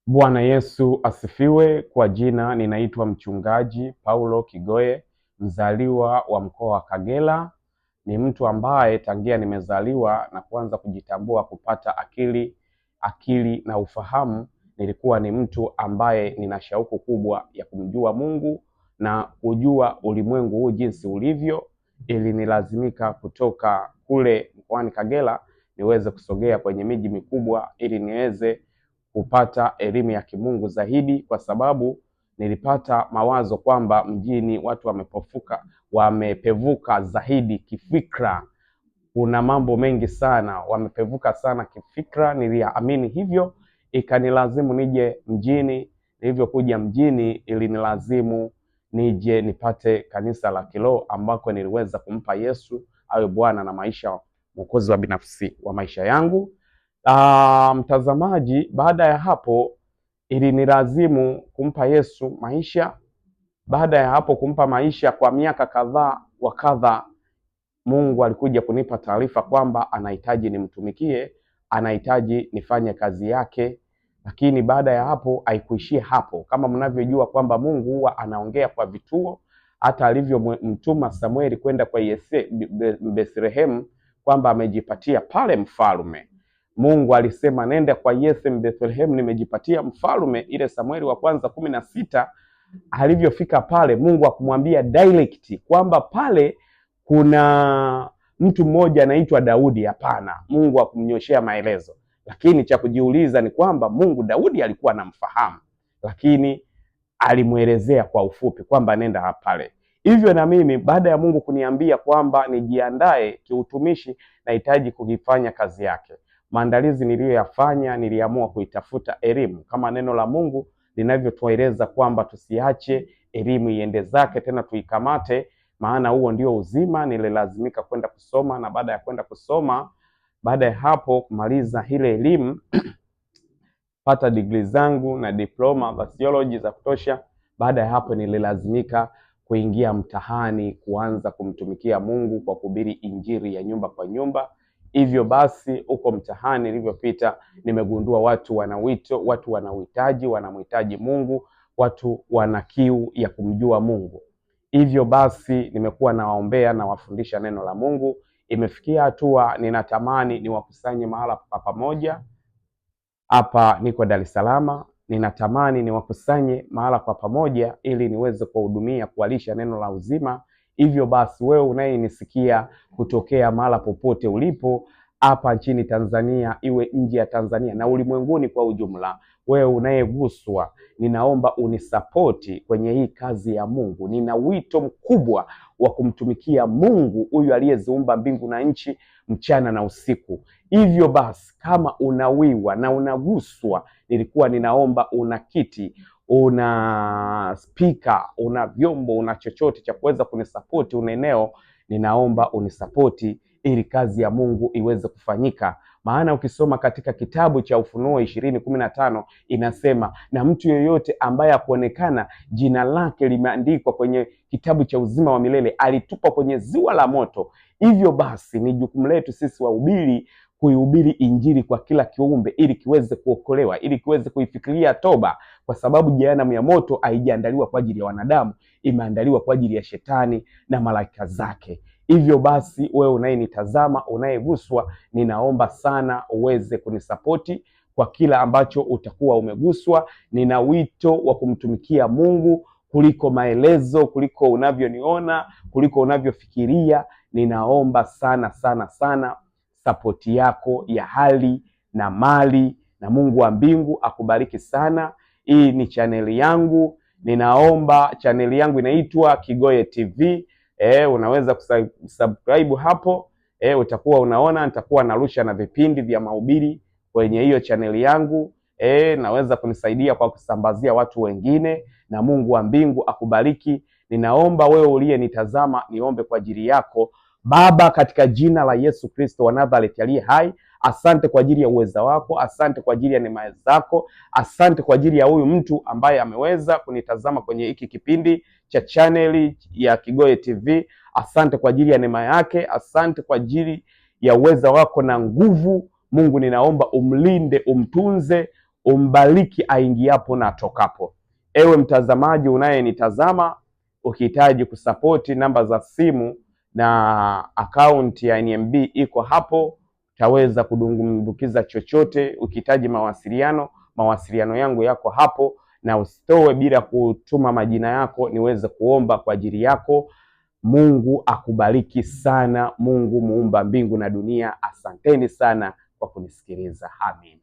Bwana Yesu asifiwe. Kwa jina ninaitwa Mchungaji Paulo Kigoye, mzaliwa wa mkoa wa Kagera. Ni mtu ambaye tangia nimezaliwa na kuanza kujitambua, kupata akili na ufahamu, nilikuwa ni mtu ambaye nina shauku kubwa ya kumjua Mungu na kujua ulimwengu huu jinsi ulivyo. Ili nilazimika kutoka kule mkoani Kagera niweze kusogea kwenye miji mikubwa ili niweze kupata elimu ya kimungu zaidi, kwa sababu nilipata mawazo kwamba mjini watu wamepevuka zaidi kifikra. Kuna mambo mengi sana, wamepevuka sana kifikra. Niliamini hivyo, ikanilazimu nije mjini. Nilivyokuja mjini, ilinilazimu nije nipate kanisa la kiroho ambako niliweza kumpa Yesu awe Bwana na Mwokozi wa binafsi wa maisha yangu. Mtazamaji, baada ya hapo ilinilazimu kumpa Yesu maisha. Baada ya hapo kumpa maisha kwa miaka kadhaa wa kadha, Mungu alikuja kunipa taarifa kwamba anahitaji nimtumikie, anahitaji nifanye kazi yake. Lakini baada ya hapo haikuishia hapo. Kama mnavyojua kwamba Mungu huwa anaongea kwa vituo, hata alivyomtuma Samueli kwenda kwa Yese Bethlehem kwamba amejipatia pale mfalme. Mungu alisema nenda kwa Yese Bethlehem, nimejipatia mfalme. Ile Samueli wa kwanza 16. Alivyofika pale, Mungu akumwambia direct kwamba pale kuna mtu mmoja anaitwa Daudi. Hapana, Mungu akumnyoshea maelezo. Lakini cha kujiuliza ni kwamba Mungu Daudi alikuwa anamfahamu, lakini alimuelezea kwa ufupi kwamba nenda pale. Hivyo na mimi baada ya Mungu kuniambia kwamba nijiandae kiutumishi, nahitaji kuifanya kazi yake. Maandalizi niliyoyafanya, niliamua kuitafuta elimu kama neno la Mungu linavyotueleza kwamba tusiache elimu iende zake, tena tuikamate, maana huo ndio uzima. Nililazimika kwenda kusoma, na baada ya kwenda kusoma, baada ya hapo kumaliza ile elimu pata degree zangu na diploma za theology za kutosha. Baada ya hapo nililazimika kuingia mtahani, kuanza kumtumikia Mungu kwa kuhubiri injili ya nyumba kwa nyumba. Hivyo basi uko mtahani nilivyopita, nimegundua watu wana wito, watu wana uhitaji, wanamhitaji Mungu, watu wana kiu ya kumjua Mungu. Hivyo basi nimekuwa nawaombea na wafundisha neno la Mungu. Imefikia hatua ninatamani niwakusanye mahala pamoja. Hapa niko Dar es Salaam, ninatamani niwakusanye mahala kwa pamoja ili niweze kuwahudumia, kuwalisha neno la uzima. Hivyo basi wewe unayenisikia kutokea mahala popote ulipo, hapa nchini Tanzania, iwe nje ya Tanzania na ulimwenguni kwa ujumla, wewe unayeguswa, ninaomba unisapoti kwenye hii kazi ya Mungu. Nina wito mkubwa wa kumtumikia Mungu huyu aliyeziumba mbingu na nchi, mchana na usiku. Hivyo basi kama unawiwa na unaguswa, nilikuwa ninaomba una kiti, una speaker, una vyombo, una chochote cha kuweza kunisapoti, una eneo, ninaomba unisapoti ili kazi ya Mungu iweze kufanyika. Maana ukisoma katika kitabu cha Ufunuo 20:15 inasema, na mtu yeyote ambaye hakuonekana jina lake limeandikwa kwenye kitabu cha uzima wa milele alitupwa kwenye ziwa la moto. Hivyo basi ni jukumu letu sisi wahubiri kuihubiri injili kwa kila kiumbe ili kiweze kuokolewa, ili kiweze kuifikiria toba, kwa sababu jehanamu ya moto haijaandaliwa kwa ajili ya wanadamu, imeandaliwa kwa ajili ya shetani na malaika zake. Hivyo basi wewe unayenitazama, unayeguswa, ninaomba sana uweze kunisapoti kwa kila ambacho utakuwa umeguswa. Nina wito wa kumtumikia Mungu kuliko maelezo, kuliko unavyoniona, kuliko unavyofikiria. Ninaomba sana sana sana sapoti yako ya hali na mali, na Mungu wa mbingu akubariki sana. Hii ni chaneli yangu, ninaomba chaneli yangu inaitwa Kigoye TV. Unaweza kusubscribe hapo. Utakuwa unaona nitakuwa narusha na vipindi vya mahubiri kwenye hiyo chaneli yangu. Naweza kunisaidia kwa kusambazia watu wengine, na Mungu wa mbingu akubariki. Ninaomba wewe uliyenitazama, niombe kwa ajili yako. Baba, katika jina la Yesu Kristo wa Nazareti aliye hai, asante kwa ajili ya uweza wako, asante kwa ajili ya neema zako, asante kwa ajili ya huyu mtu ambaye ameweza kunitazama kwenye hiki kipindi cha chaneli ya Kigoye TV. Asante kwa ajili ya neema yake, asante kwa ajili ya uweza wako na nguvu. Mungu, ninaomba umlinde, umtunze, umbariki aingiapo na atokapo. Ewe mtazamaji unayenitazama, ukihitaji kusapoti, namba za simu na akaunti ya NMB iko hapo, utaweza kudumbukiza chochote. Ukihitaji mawasiliano yangu yako hapo, na usitoe bila kutuma majina yako niweze kuomba kwa ajili yako. Mungu akubariki sana. Mungu muumba mbingu na dunia, asanteni sana kwa kunisikiliza. Amen.